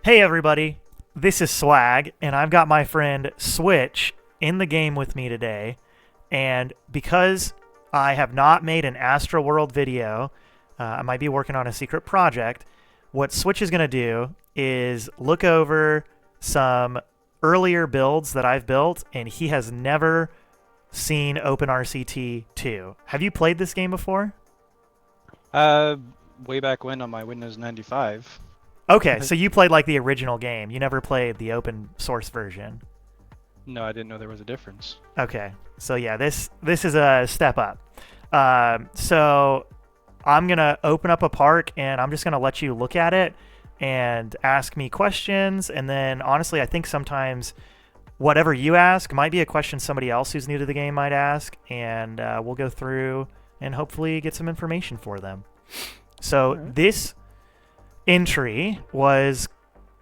Hey everybody, this is Swag, and I've got my friend Switch in the game with me today. And because I have not made an Astroworld video, I might be working on a secret project. What Switch is going to do is look over some earlier builds that I've built, and he has never seen OpenRCT2. Have you played this game before? Uh, Way back when on my Windows 95. Okay, so you played like the original game. You never played the open source version. No, I didn't know there was a difference. Okay, so yeah, this is a step up. So I'm gonna open up a park, and I'm just gonna let you look at it and ask me questions. And then, honestly, I think sometimes whatever you ask might be a question somebody else who's new to the game might ask, and we'll go through and hopefully get some information for them. So Alright. this entry was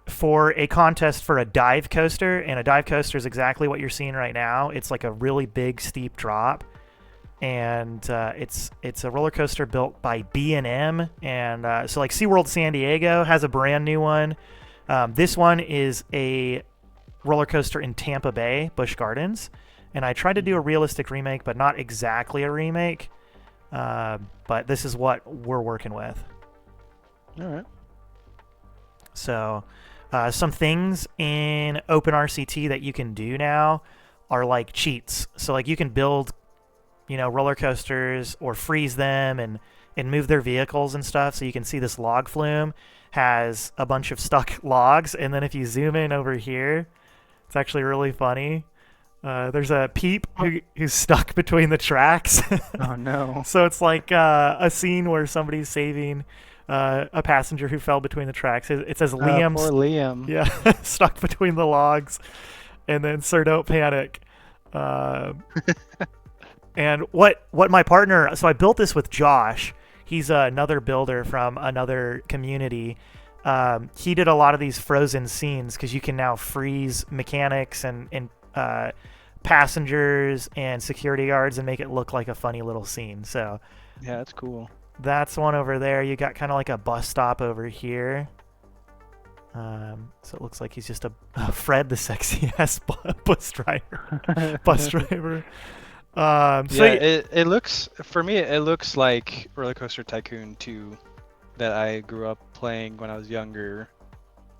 for a contest for a dive coaster, and a dive coaster is exactly what you're seeing right now. It's like a really big steep drop, and it's a roller coaster built by B&M, and so like SeaWorld San Diego has a brand new one. This one is a roller coaster in Tampa Bay, Busch Gardens, and I tried to do a realistic remake, but not exactly a remake. But this is what we're working with. All right. So some things in OpenRCT that you can do now are like cheats. So like you can build, roller coasters or freeze them and move their vehicles and stuff. So you can see this log flume has a bunch of stuck logs. And then if you zoom in over here, it's actually really funny. There's a peep who's stuck between the tracks. Oh no. So it's like a scene where somebody's saving a passenger who fell between the tracks. It says Poor Liam's, Liam. yeah, stuck between the logs, and then Sir Don't Panic. Uh, and what my partner, so I built this with Josh. He's another builder from another community. He did a lot of these frozen scenes because you can now freeze mechanics and passengers and security guards and make it look like a funny little scene. So Yeah, that's cool. that's one over there. You got kind of like a bus stop over here. So it looks like he's just a Fred, the sexy ass bus driver. Bus driver. So Yeah, it looks, for me, it looks like Roller Coaster Tycoon 2 that I grew up playing when I was younger.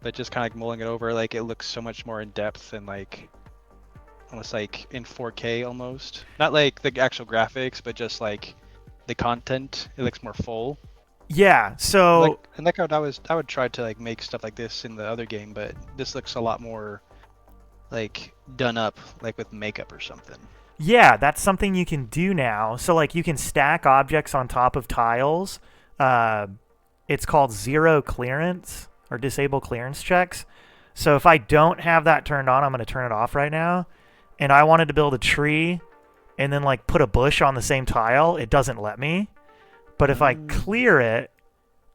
But just kind of like mulling it over, like it looks so much more in depth and like almost like in 4K almost. Not like the actual graphics, but just like the content. It looks more full. yeah, so Like I would try to like make stuff like this in the other game, but this looks a lot more like done up, like with makeup or something. yeah, that's something you can do now. So like you can stack objects on top of tiles. Uh, it's called zero clearance or disable clearance checks. So if I don't have that turned on, I'm going to turn it off right now. And I wanted to build a tree and then like put a bush on the same tile, it doesn't let me. But if I clear it,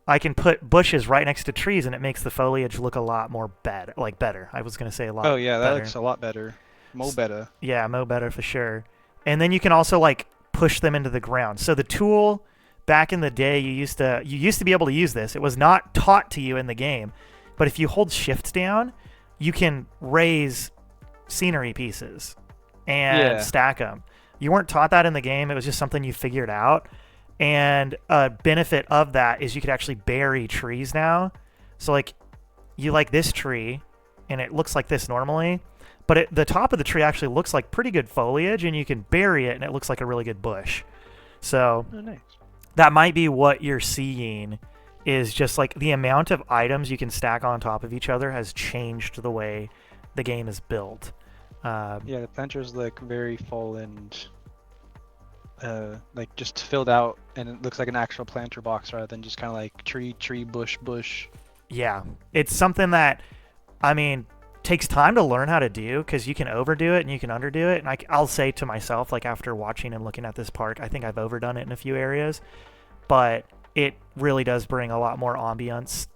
I can put bushes right next to trees, and it makes the foliage look a lot more better. I was going to say a lot Oh yeah, that better. looks a lot better. Mo better. Yeah, mo better for sure. And then you can also like push them into the ground. So the tool back in the day, you used to be able to use this. It was not taught to you in the game, but if you hold shift down, you can raise scenery pieces and Yeah. stack them. You weren't taught that in the game. It was just something you figured out. And a benefit of that is you could actually bury trees now. So like you like this tree and it looks like this normally, but the top of the tree actually looks like pretty good foliage, and you can bury it and it looks like a really good bush. So Oh nice. that might be what you're seeing, is just like the amount of items you can stack on top of each other has changed the way the game is built. Yeah, the planters look very full and like just filled out, and it looks like an actual planter box rather than just kind of like tree, bush. Yeah, it's something that, I mean, takes time to learn how to do, because you can overdo it and you can underdo it. And I'll say to myself, like after watching and looking at this park, I think I've overdone it in a few areas, but it really does bring a lot more ambiance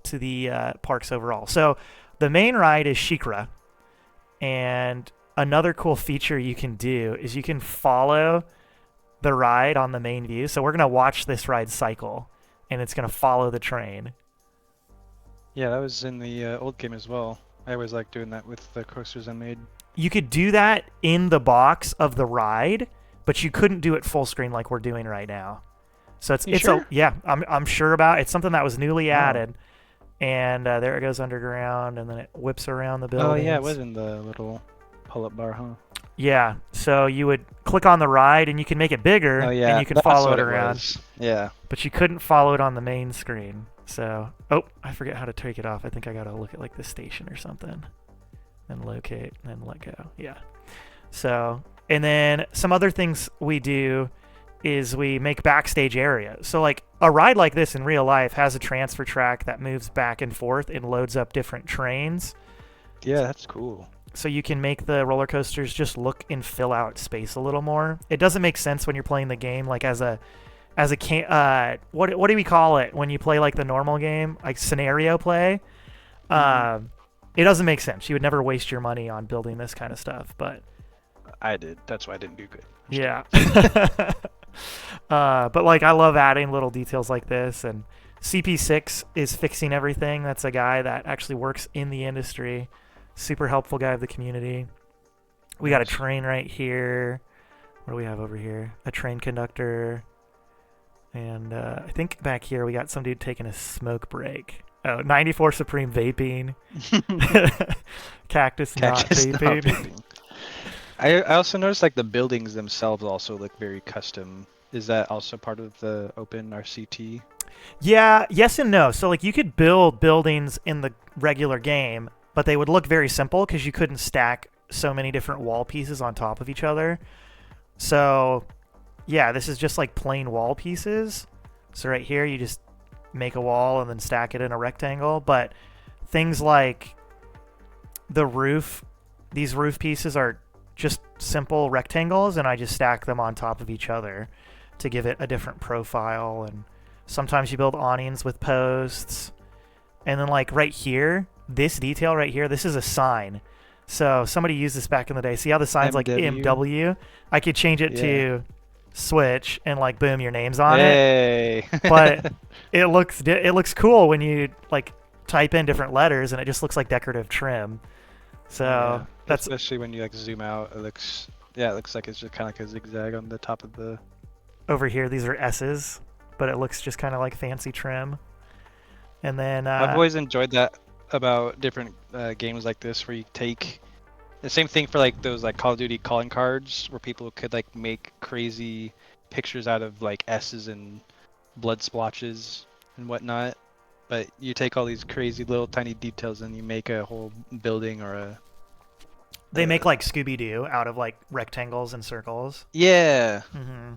to the parks overall. So the main ride is Sheikra, and another cool feature you can do is you can follow the ride on the main view. So we're going to watch this ride cycle, and it's going to follow the train. Yeah, that was in the old game as well. I always like doing that with the coasters I made. You could do that in the box of the ride, but you couldn't do it full screen like we're doing right now. So You sure? yeah, I'm sure about it. It's something that was newly Oh. added, and there it goes underground, and then it whips around the Oh yeah, it was buildings. in the little pull-up bar, huh? Yeah, so you would click on the ride, and you can make it Oh bigger, and yeah, you can that's follow it what it around, was. Yeah. but you couldn't follow it on the main screen. So, oh, I forget how to take it off. I think I gotta look at like the station or something, and locate, and then let go. Yeah. So, and then some other things we do is we make backstage areas. So, like a ride like this in real life has a transfer track that moves back and forth and loads up different trains. Yeah, that's cool. So you can make the roller coasters just look and fill out space a little more. It doesn't make sense when you're playing the game like what do we call it when you play like the normal game, like scenario play. Hmm. It doesn't make sense. You would never waste your money on building this kind of stuff, but I did. That's why I didn't do good. I'm just yeah. kidding. But like I love adding little details like this, and CP6 is fixing everything. That's a guy that actually works in the industry. Super helpful guy of the community. We got a Nice. train right here. What do we have over here? A train conductor. And I think back here we got some dude taking a smoke break. Oh, 94 Supreme vaping. Cactus not Cactus not vaping. vaping. I also noticed like the buildings themselves also look very custom. Is that also part of the OpenRCT? Yeah, yes and no. So like you could build buildings in the regular game, but they would look very simple because you couldn't stack so many different wall pieces on top of each other. So yeah, this is just like plain wall pieces. So right here you just make a wall and then stack it in a rectangle. But things like the roof, these roof pieces are just simple rectangles, and I just stack them on top of each other to give it a different profile. And sometimes you build awnings with posts. And then like right here, this detail right here, this is a sign. So somebody used this back in the day. See how the sign's like MW? MW? I could change it Yeah. to switch and like boom, your name's on it. Hey. But it looks cool when you like type in different letters and it just looks like decorative trim. Oh, So yeah. that's Especially when you like zoom out, it looks like it's just kind of like a zigzag on the top of the. over here. These are S's, but it looks just kind of like fancy trim. And then I've always enjoyed that about different games like this, where you take the same thing for like those like Call of Duty calling cards, where people could like make crazy pictures out of like S's and blood splotches and whatnot. But you take all these crazy little tiny details and you make a whole building or they make a like Scooby Doo out of like rectangles and circles. yeah. Hmm.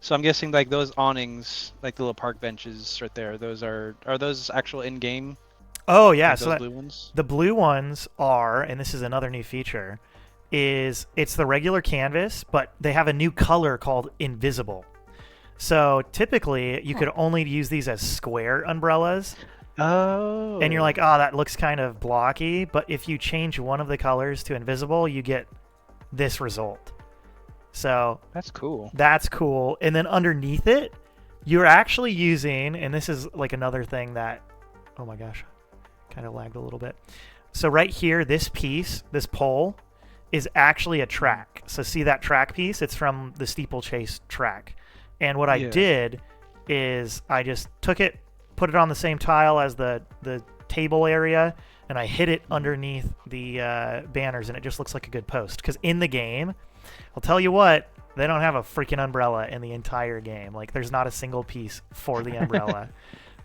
So I'm guessing like those awnings, like the little park benches right there, those are those actual in-game, Oh yeah, like so those that, blue ones? the blue ones are, and this is another new feature, is it's the regular canvas, but they have a new color called invisible. So typically you could only use these as square umbrellas, and you're like, Oh, oh, that looks kind of blocky. But if you change one of the colors to invisible, you get this result. So that's cool. that's cool. And then underneath it, you're actually using, and this is like another thing that, oh my gosh, kind of lagged a little bit. So right here, this piece, this pole, is actually a track. So see that track piece? It's from the steeplechase track. And what I Yeah. did is I just took it, put it on the same tile as the table area, and I hid it underneath the banners, and it just looks like a good post. Because in the game, I'll tell you what, they don't have a freaking umbrella in the entire game. Like, there's not a single piece for the umbrella.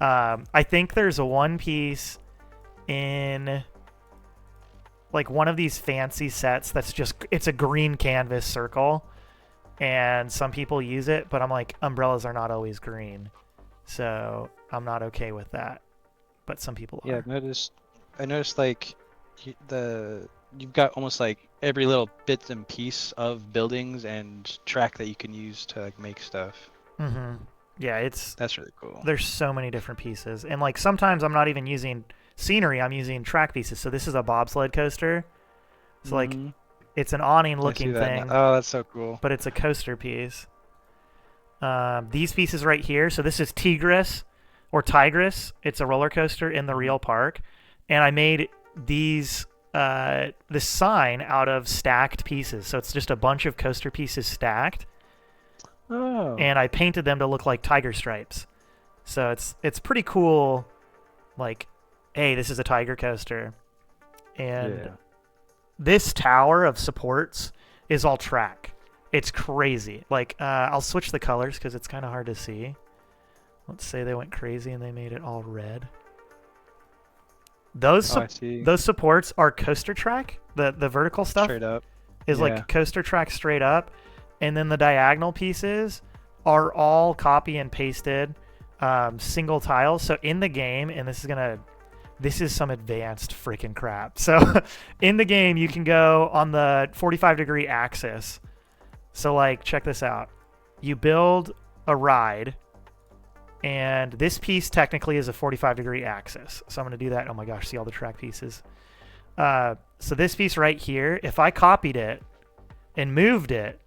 I think there's a one piece in like one of these fancy sets that's just, it's a green canvas circle, and some people use it, but I'm like, umbrellas are not always green, so I'm not okay with that. But some people Yeah, are. I noticed like you've got almost like every little bits and piece of buildings and track that you can use to like make stuff. Mm-hmm. Yeah, it's That's really cool. there's so many different pieces, and like sometimes I'm not even using scenery, I'm using track pieces. So this is a bobsled coaster. So like Mhm. it's an awning I see looking that now. thing, Oh, that's so cool. but it's a coaster piece. These pieces right here. So this is Tigress, or Tigress. It's a roller coaster in the real park, and I made these this sign out of stacked pieces. So it's just a bunch of coaster pieces stacked, Oh. and I painted them to look like tiger stripes. So it's pretty cool. Like, hey, this is a tiger coaster, and Yeah. this tower of supports is all track. It's crazy. Like, I'll switch the colors because it's kind of hard to see. Let's say they went crazy and they made it all red. Those Oh, I see. those supports are coaster track. The vertical stuff Straight up. is Yeah. like coaster track straight up, and then the diagonal pieces are all copy and pasted single tiles. So in the game, and this is some advanced freaking crap. So in the game, you can go on the 45-degree axis. So like, check this out. You build a ride, and this piece technically is a 45-degree axis. So I'm going to do that. Oh my gosh, see all the track pieces. So this piece right here, if I copied it and moved it,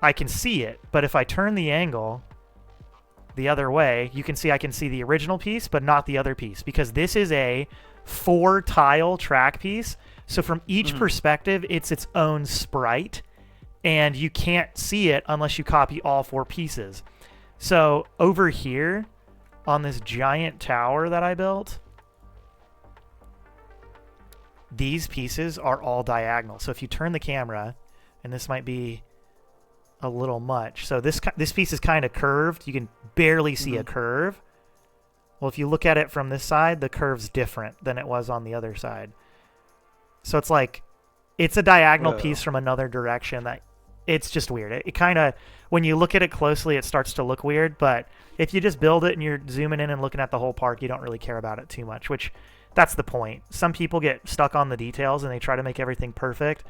I can see it. But if I turn the angle the other way, you can see I can see the original piece, but not the other piece, because this is a 4-tile track piece. So from each perspective, it's its own sprite, and you can't see it unless you copy all 4 pieces. So over here on this giant tower that I built, these pieces are all diagonal. So if you turn the camera, and this might be a little much. So this piece is kind of curved. You can barely see a curve. Well, if you look at it from this side, the curve's different than it was on the other side. So it's like, it's a diagonal piece from another direction that it's just weird. It kind of, when you look at it closely, it starts to look weird. But if you just build it and you're zooming in and looking at the whole park, you don't really care about it too much, which that's the point. Some people get stuck on the details and they try to make everything perfect.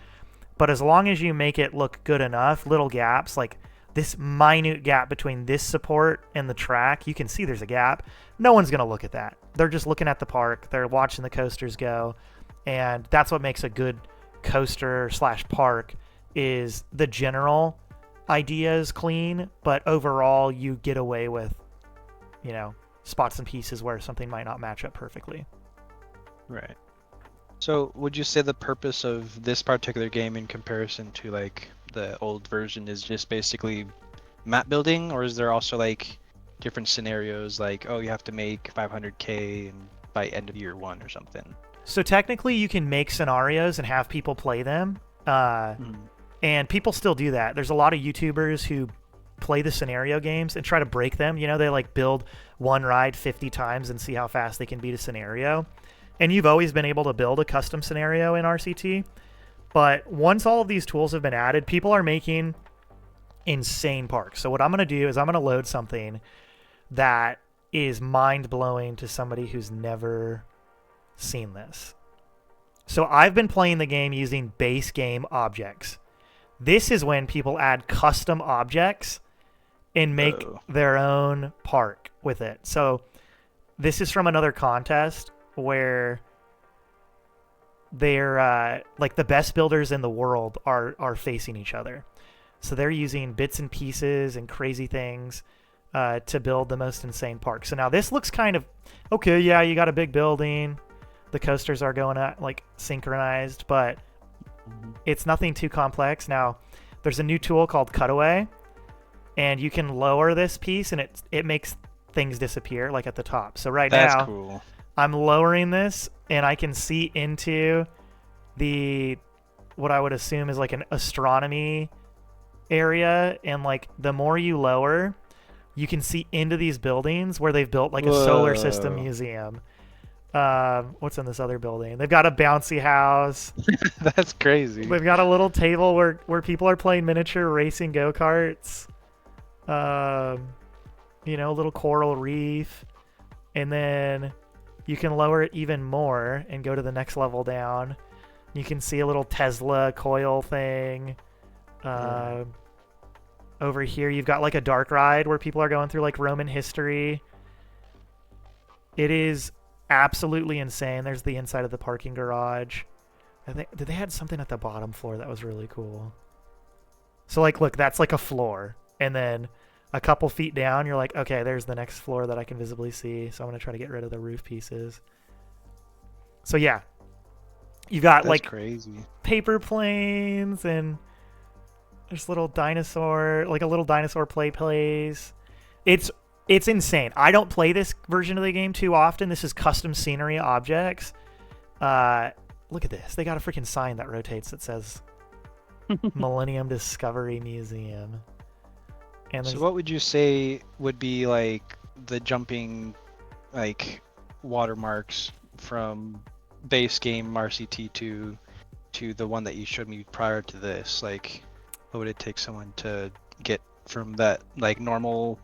But as long as you make it look good enough, little gaps, like this minute gap between this support and the track, you can see there's a gap. No one's going to look at that. They're just looking at the park. They're watching the coasters go. And that's what makes a good coaster / park, is the general idea is clean, but overall you get away with, you know, spots and pieces where something might not match up perfectly. Right. So would you say the purpose of this particular game in comparison to like the old version is just basically map building, or is there also like different scenarios like, oh, you have to make 500K and by end of year 1 or something? So technically you can make scenarios and have people play them. And people still do that. There's a lot of YouTubers who play the scenario games and try to break them. You know, they like build one ride 50 times and see how fast they can beat a scenario. And you've always been able to build a custom scenario in RCT. But once all of these tools have been added, people are making insane parks. So what I'm going to do is I'm going to load something that is mind-blowing to somebody who's never seen this. So I've been playing the game using base game objects. This is when people add custom objects and make their own park with it. So this is from another contest where they're like the best builders in the world are facing each other. So they're using bits and pieces and crazy things to build the most insane park. So now this looks kind of okay. Yeah, you got a big building. The coasters are going at like synchronized, but it's nothing too complex. Now there's a new tool called Cutaway, and you can lower this piece and it makes things disappear like at the top. So That's now cool. I'm lowering this and I can see into what I would assume is like an astronomy area, and like the more you lower, you can see into these buildings where they've built like a solar system museum. What's in this other building? They've got a bouncy house. That's crazy. They've got a little table where people are playing miniature racing go-karts. You know, a little coral reef. And then you can lower it even more and go to the next level down. You can see a little Tesla coil thing. Over here, you've got like a dark ride where people are going through like Roman history. It is absolutely insane. There's the inside of the parking garage. I think they had something at the bottom floor that was really cool. So like, look, that's like a floor, and then a couple feet down, you're like, okay, there's the next floor that I can visibly see. So I'm going to try to get rid of the roof pieces. So yeah, you got That's like crazy. paper planes and there's little dinosaur, like a little dinosaur play place. It's insane. I don't play this version of the game too often. This is custom scenery objects. Look at this. They got a freaking sign that rotates that says Millennium Discovery Museum. And So what would you say would be like the jumping like watermarks from base game RCT2 to the one that you showed me prior to this? Like, what would it take someone to get from that like normal,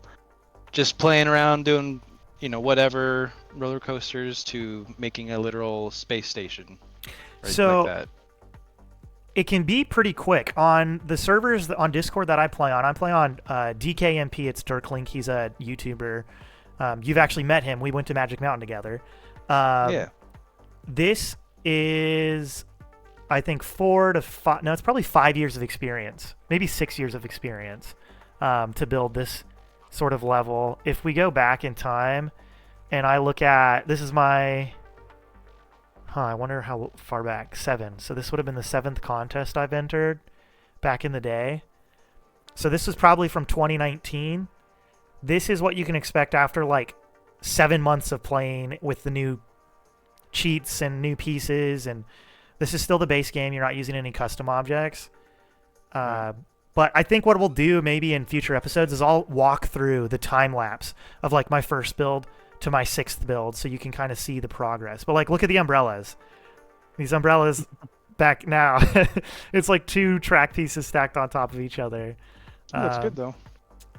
just playing around doing, you know, whatever roller coasters to making a literal space station, right? so Like that. it can be pretty quick on the servers on Discord that I play on. I play on DKMP. It's Dirklink. He's a YouTuber. You've actually met him. We went to Magic Mountain together. Yeah. This is, I think, 4 to 5. No, it's probably 5 years of experience, maybe 6 years of experience to build this sort of level. If we go back in time and I look at, this is my, I wonder how far back, 7. So this would have been the 7th contest I've entered back in the day. So this was probably from 2019. This is what you can expect after like 7 months of playing with the new cheats and new pieces. And this is still the base game. You're not using any custom objects. But I think what we'll do maybe in future episodes is I'll walk through the time lapse of like my first build to my 6th build so you can kind of see the progress. But like, look at the umbrellas. These umbrellas back now, it's like 2 track pieces stacked on top of each other. That's good though.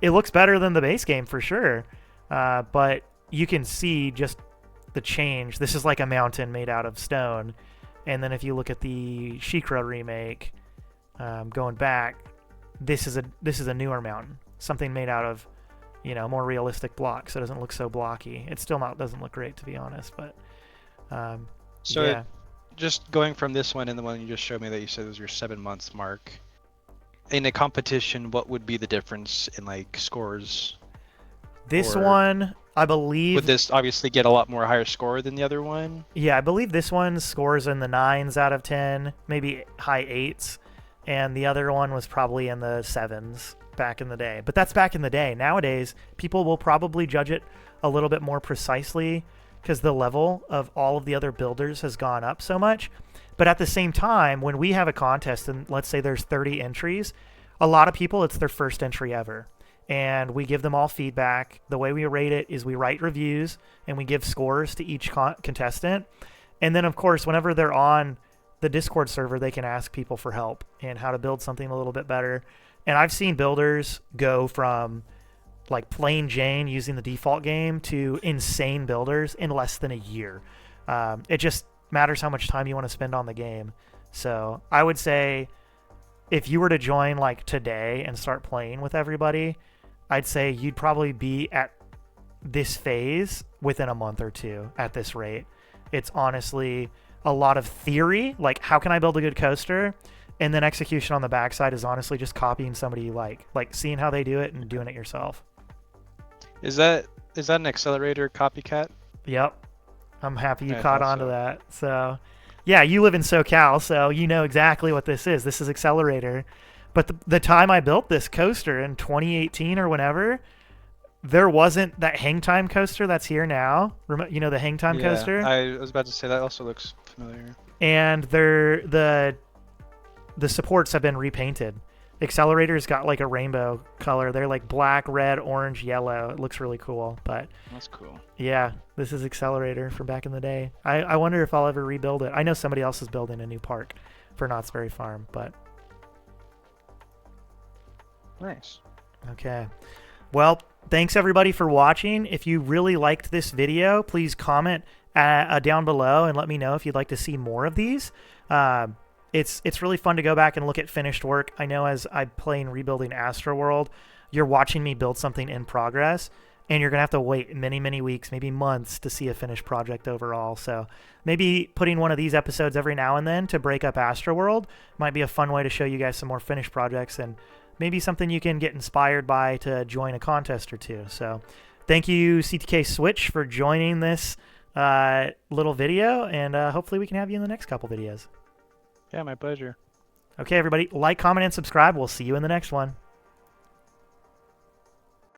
It looks better than the base game for sure. But you can see just the change. This is like a mountain made out of stone. And then if you look at the Sheikra remake, going back, this is a newer mountain, something made out of, you know, more realistic blocks, so it doesn't look so blocky. It still doesn't look great, to be honest, but So yeah. just going from this one and the one you just showed me that you said was your 7 months mark, in a competition, what would be the difference in like scores? This Or one, I believe, would this obviously get a lot more higher score than the other one? yeah, I believe this one scores in the 9s out of 10, maybe high 8s, and the other one was probably in the 7s back in the day. But that's back in the day. Nowadays, people will probably judge it a little bit more precisely because the level of all of the other builders has gone up so much. But at the same time, when we have a contest and let's say there's 30 entries, a lot of people, it's their first entry ever. And we give them all feedback. The way we rate it is we write reviews and we give scores to each contestant. And then, of course, whenever they're on the Discord server, they can ask people for help and how to build something a little bit better. And I've seen builders go from like plain Jane using the default game to insane builders in less than a year. It just matters how much time you want to spend on the game. So I would say if you were to join like today and start playing with everybody, I'd say you'd probably be at this phase within a month or 2 at this rate. It's honestly a lot of theory, like how can I build a good coaster? And then execution on the backside is honestly just copying somebody you like seeing how they do it and doing it yourself. Is that an accelerator copycat? Yep. I'm happy you I caught thought on to so. that. So, yeah, you live in SoCal, so you know exactly what this is. This is Accelerator. But the time I built this coaster in 2018 or whenever, there wasn't that hang time coaster that's here now. You know, the hang time coaster? I was about to say that also looks familiar. And the supports have been repainted. Accelerator's got like a rainbow color. They're like black, red, orange, yellow. It looks really cool. But That's cool. yeah, this is Accelerator from back in the day. I wonder if I'll ever rebuild it. I know somebody else is building a new park for Knott's Berry Farm, but Nice. okay. Well, thanks everybody for watching. If you really liked this video, please comment down below and let me know if you'd like to see more of these. It's really fun to go back and look at finished work. I know as I'm playing Rebuilding Astroworld, you're watching me build something in progress, and you're going to have to wait many, many weeks, maybe months to see a finished project overall. So maybe putting one of these episodes every now and then to break up Astroworld might be a fun way to show you guys some more finished projects and maybe something you can get inspired by to join a contest or two. So thank you, CTK Switch, for joining this little video, and hopefully we can have you in the next couple videos. Yeah, my pleasure. Okay, everybody, like, comment, and subscribe. We'll see you in the next one.